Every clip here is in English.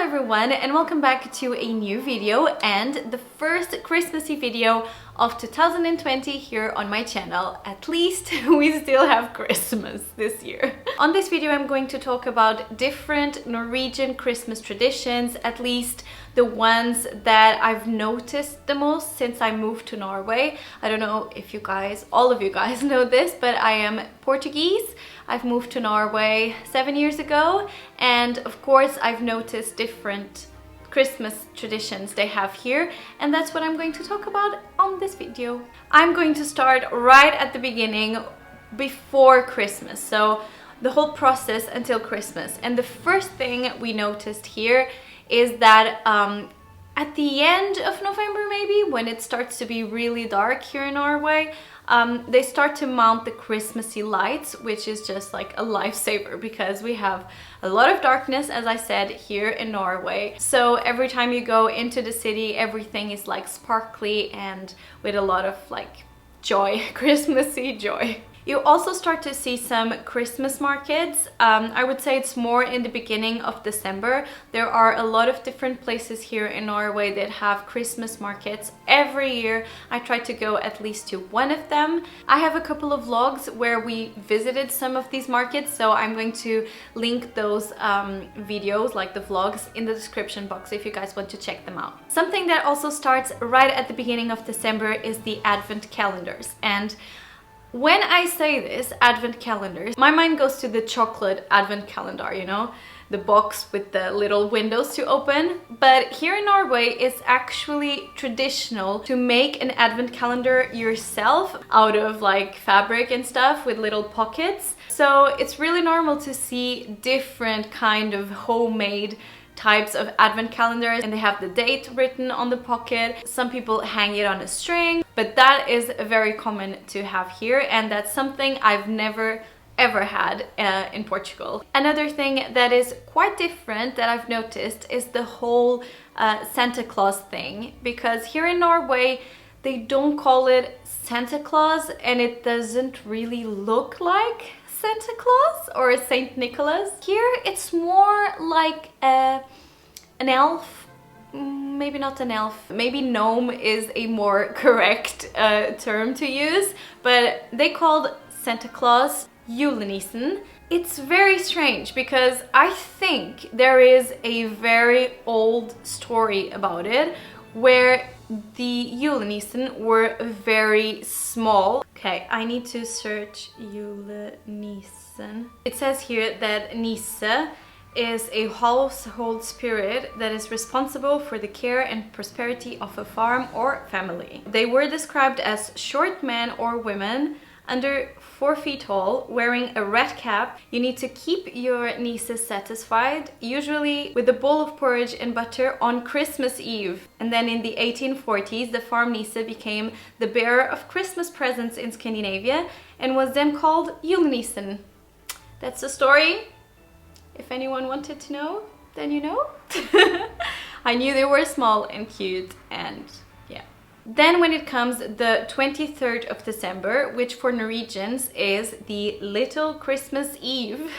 everyone and welcome back to a new video and the first Christmassy video of 2020 here on my channel. At least we still have Christmas this year. On this video I'm going to talk about different Norwegian Christmas traditions, at least the ones that I've noticed the most since I moved to Norway. I don't know if you guys, all of you guys know this, but I am Portuguese. I've moved to Norway 7 years ago, and of course I've noticed different Christmas traditions they have here, and that's what I'm going to talk about on this video. I'm going to start right at the beginning, before Christmas, so the whole process until Christmas. And the first thing we noticed here is that at the end of November, maybe, when it starts to be really dark here in Norway, they start to mount the Christmassy lights, which is just like a lifesaver because we have a lot of darkness, as I said, here in Norway. So every time you go into the city, everything is like sparkly and with a lot of like joy, Christmassy joy. You also start to see some Christmas markets. I would say it's more in the beginning of December. There are a lot of different places here in Norway that have Christmas markets every year. I try to go at least to one of them. I have a couple of vlogs where we visited some of these markets, so I'm going to link those videos, like the vlogs, in the description box if you guys want to check them out. Something that also starts right at the beginning of December is the Advent calendars. And when I say this, Advent calendars, my mind goes to the chocolate Advent calendar, you know, the box with the little windows to open. But here in Norway, it's actually traditional to make an Advent calendar yourself out of like fabric and stuff with little pockets. So it's really normal to see different kind of homemade types of Advent calendars, and they have the date written on the pocket. Some people hang it on a string, but that is very common to have here, and that's something I've never ever had in Portugal. Another thing that is quite different that I've noticed is the whole Santa Claus thing, because here in Norway they don't call it Santa Claus and it doesn't really look like Santa Claus or Saint Nicholas. Here it's more like an elf, maybe not an elf, maybe gnome is a more correct term to use, but they called Santa Claus julenissen. It's very strange because I think there is a very old story about it where the julenissen were very small. Okay, I need to search julenissen. It says here that Nisse is a household spirit that is responsible for the care and prosperity of a farm or family. They were described as short men or women under 4 feet tall, wearing a red cap. You need to keep your nieces satisfied, usually with a bowl of porridge and butter on Christmas Eve. And then in the 1840s, the farm niece became the bearer of Christmas presents in Scandinavia and was then called julenissen. That's the story. If anyone wanted to know, then you know. I knew they were small and cute, and yeah. Then when it comes the 23rd of December, which for Norwegians is the little Christmas Eve.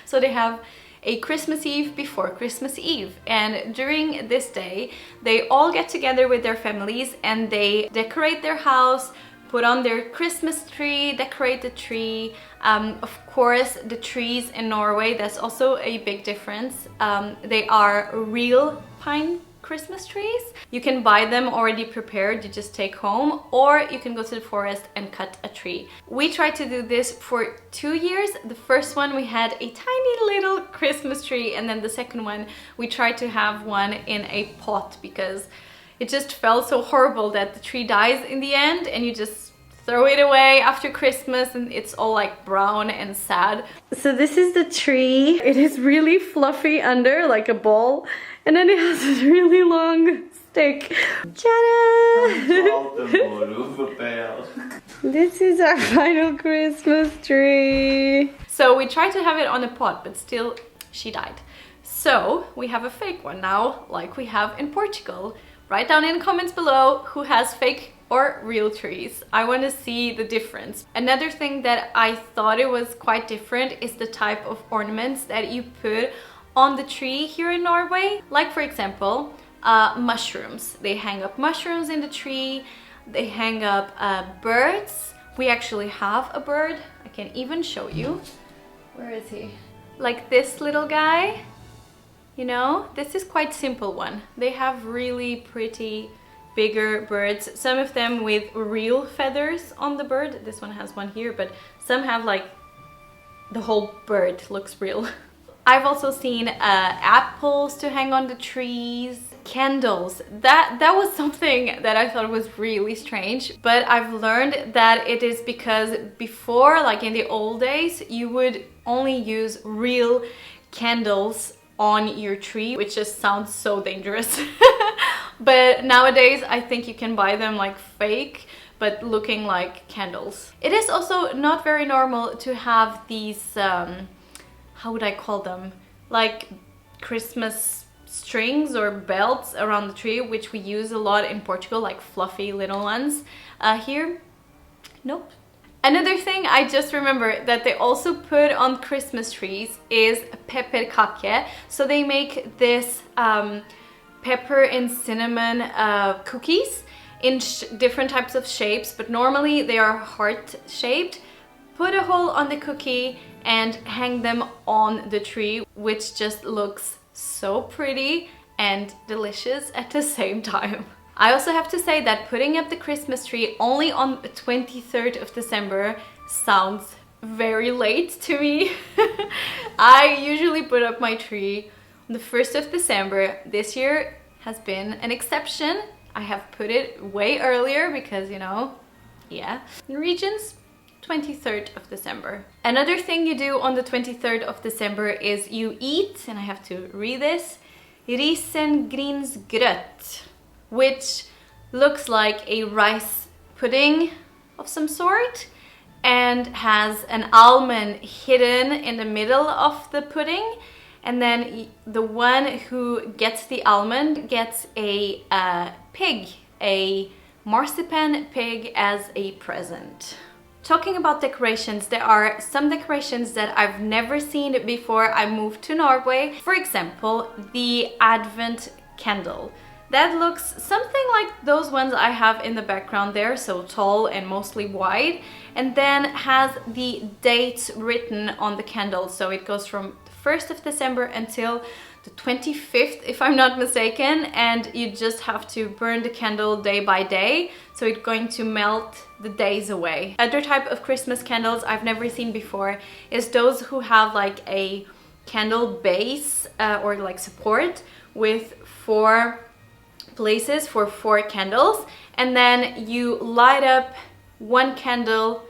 So they have a Christmas Eve before Christmas Eve, and during this day they all get together with their families and they decorate their house, put on their Christmas tree, decorate the tree. Of course, the trees in Norway, that's also a big difference. They are real pine Christmas trees. You can buy them already prepared, you just take home, or you can go to the forest and cut a tree. We tried to do this for 2 years. The first one we had a tiny little Christmas tree, and then the second one we tried to have one in a pot because it just felt so horrible that the tree dies in the end and you just throw it away after Christmas and it's all like brown and sad. So this is the tree. It is really fluffy under, like a ball, and then it has this really long stick. Ta-da! This is our final Christmas tree. So we tried to have it on a pot, but still she died. So we have a fake one now, like we have in Portugal. Write down in the comments below who has fake or real trees. I want to see the difference. Another thing that I thought it was quite different is the type of ornaments that you put on the tree here in Norway. Like for example, mushrooms. They hang up mushrooms in the tree. They hang up birds. We actually have a bird. I can even show you. Where is he? Like this little guy. You know, this is quite simple one. They have really pretty bigger birds. Some of them with real feathers on the bird. This one has one here, but some have like the whole bird looks real. I've also seen apples to hang on the trees, candles. That was something that I thought was really strange, but I've learned that it is because before, like in the old days, you would only use real candles on your tree, which just sounds so dangerous. But nowadays I think you can buy them like fake, but looking like candles. It is also not very normal to have these how would I call them, like Christmas strings or belts around the tree, which we use a lot in Portugal, like fluffy little ones. Here, nope. Another thing I just remember that they also put on Christmas trees is pepperkake. So they make this pepper and cinnamon cookies in different types of shapes, but normally they are heart shaped. Put a hole on the cookie and hang them on the tree, which just looks so pretty and delicious at the same time. I also have to say that putting up the Christmas tree only on the 23rd of December sounds very late to me. I usually put up my tree on the 1st of December. This year has been an exception. I have put it way earlier because, you know, yeah. Norwegians, 23rd of December. Another thing you do on the 23rd of December is you eat, and I have to read this, risengrynsgrøt, which looks like a rice pudding of some sort and has an almond hidden in the middle of the pudding, and then the one who gets the almond gets a pig, a marzipan pig, as a present. Talking about decorations, there are some decorations that I've never seen before I moved to Norway. For example, the Advent candle. That looks something like those ones I have in the background there, so tall and mostly white, and then has the dates written on the candle. So it goes from the 1st of December until the 25th, if I'm not mistaken, and you just have to burn the candle day by day, so it's going to melt the days away. Other type of Christmas candles I've never seen before is those who have like a candle base or like support with 4 places for 4 candles, and then you light up 1 candle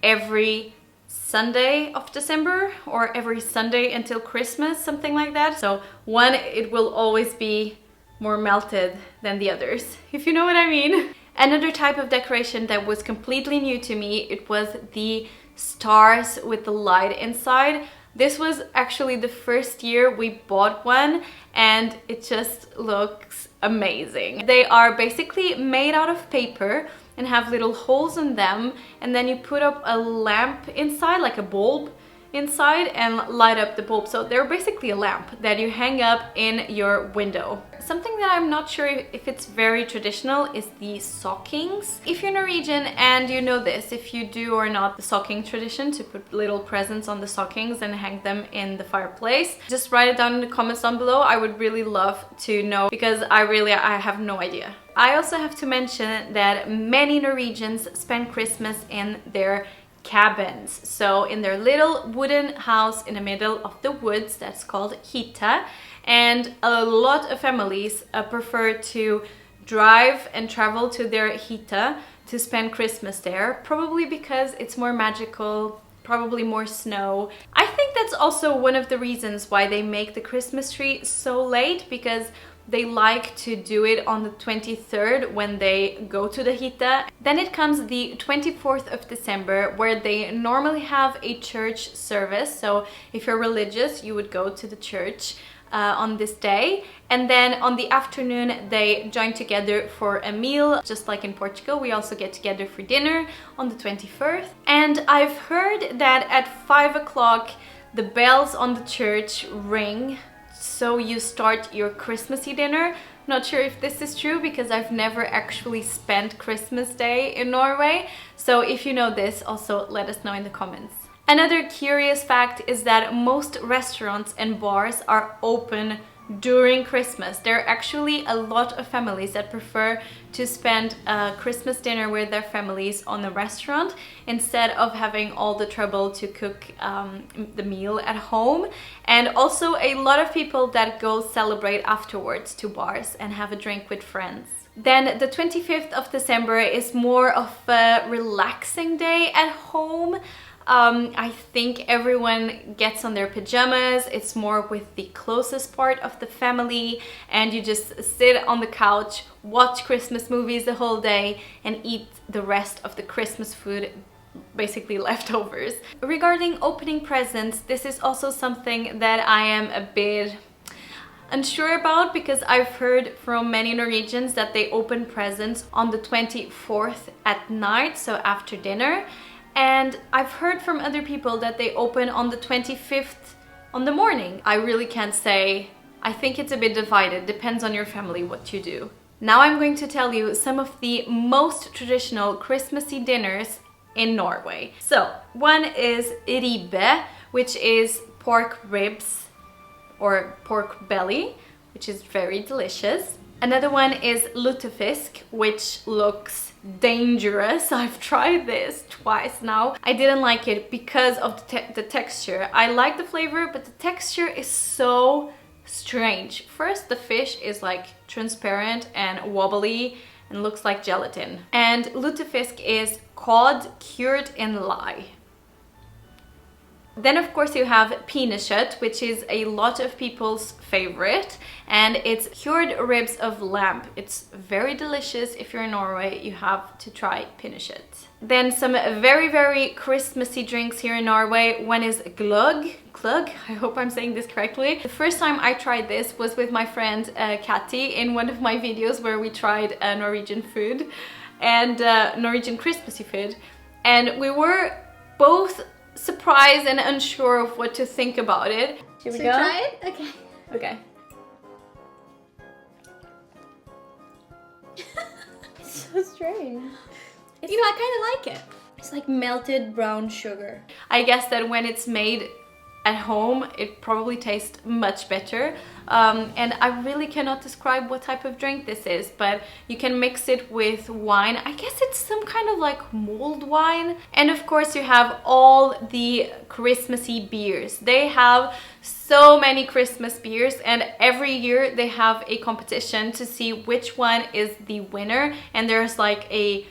every Sunday of December or every Sunday until Christmas, something like that. So one, it will always be more melted than the others, if you know what I mean. Another type of decoration that was completely new to me, it was the stars with the light inside. This was actually the first year we bought one, and it just looks amazing. They are basically made out of paper and have little holes in them, and then you put up a lamp inside, like a bulb inside, and light up the bulb. So they're basically a lamp that you hang up in your window. Something that I'm not sure if it's very traditional is the stockings. If you're Norwegian and you know this, if you do or not the stocking tradition to put little presents on the stockings and hang them in the fireplace, just write it down in the comments down below. I would really love to know, because I have no idea. I also have to mention that many Norwegians spend Christmas in their cabins, so in their little wooden house in the middle of the woods that's called hytte, and a lot of families prefer to drive and travel to their hytte to spend Christmas there, probably because it's more magical, probably more snow. I think that's also one of the reasons why they make the Christmas tree so late, because they like to do it on the 23rd when they go to the hytte. Then it comes the 24th of December, where they normally have a church service. So if you're religious, you would go to the church on this day. And then on the afternoon, they join together for a meal. Just like in Portugal, we also get together for dinner on the 21st. And I've heard that at 5 o'clock, the bells on the church ring so you start your Christmassy dinner. Not sure if this is true because I've never actually spent Christmas Day in Norway. So if you know this, also let us know in the comments. Another curious fact is that most restaurants and bars are open during Christmas. There are actually a lot of families that prefer to spend a Christmas dinner with their families on the restaurant instead of having all the trouble to cook the meal at home. And also a lot of people that go celebrate afterwards to bars and have a drink with friends. Then the 25th of December is more of a relaxing day at home. I think everyone gets on their pajamas. It's more with the closest part of the family, and you just sit on the couch, watch Christmas movies the whole day, and eat the rest of the Christmas food, basically leftovers. Regarding opening presents, this is also something that I am a bit unsure about because I've heard from many Norwegians that they open presents on the 24th at night, so after dinner. And I've heard from other people that they open on the 25th on the morning. I really can't say. I think it's a bit divided. Depends on your family what you do. Now I'm going to tell you some of the most traditional Christmassy dinners in Norway. So one is ribbe, which is pork ribs or pork belly, which is very delicious. Another one is lutefisk, which looks dangerous. I've tried this twice now. I didn't like it because of the texture. I like the flavor, but the texture is so strange. First, the fish is like transparent and wobbly and looks like gelatin. And lutefisk is cod cured in lye. Then of course you have pinnekjøtt, which is a lot of people's favorite, and it's cured ribs of lamb. It's very delicious. If you're in Norway, you have to try pinnekjøtt. Then some very Christmassy drinks here in Norway. One is gløgg. I hope I'm saying this correctly. The first time I tried this was with my friend Katty in one of my videos where we tried Norwegian food and Norwegian Christmassy food, and we were both surprised and unsure of what to think about it. Should we go? Try it? Okay. Okay. It's so strange. You know, I kind of like it. It's like melted brown sugar. I guess that when it's made at home, it probably tastes much better. And I really cannot describe what type of drink this is, but you can mix it with wine. I guess it's some kind of like mulled wine. And of course you have all the Christmassy beers. They have so many Christmas beers, and every year they have a competition to see which one is the winner, and there's like a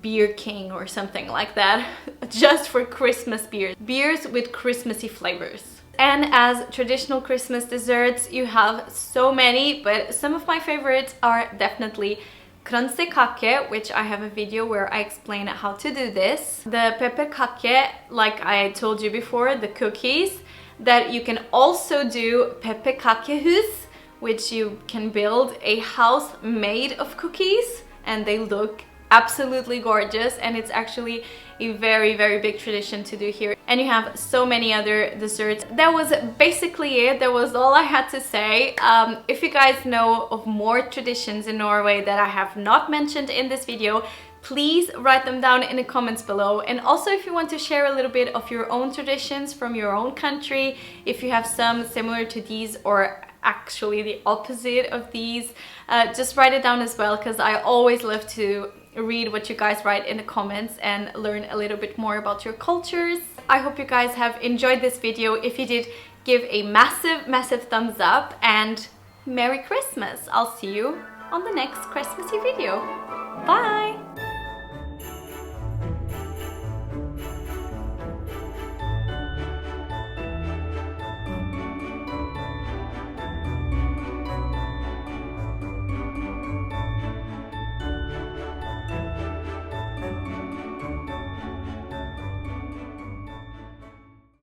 beer king or something like that just for Christmas beers with Christmassy flavors. And as traditional Christmas desserts, you have so many, but some of my favorites are definitely kransekake, which I have a video where I explain how to do this. The pepperkake, like I told you before, the cookies, that you can also do pepperkakehus, which you can build a house made of cookies, and they look absolutely gorgeous, and it's actually a very big tradition to do here. And you have so many other desserts. That was basically it. That was all I had to say. If you guys know of more traditions in Norway that I have not mentioned in this video, please write them down in the comments below. And also if you want to share a little bit of your own traditions from your own country, if you have some similar to these or actually the opposite of these, just write it down as well, because I always love to read what you guys write in the comments and learn a little bit more about your cultures. I hope you guys have enjoyed this video. If you did, give a massive thumbs up, and Merry Christmas! I'll see you on the next Christmassy video. Bye!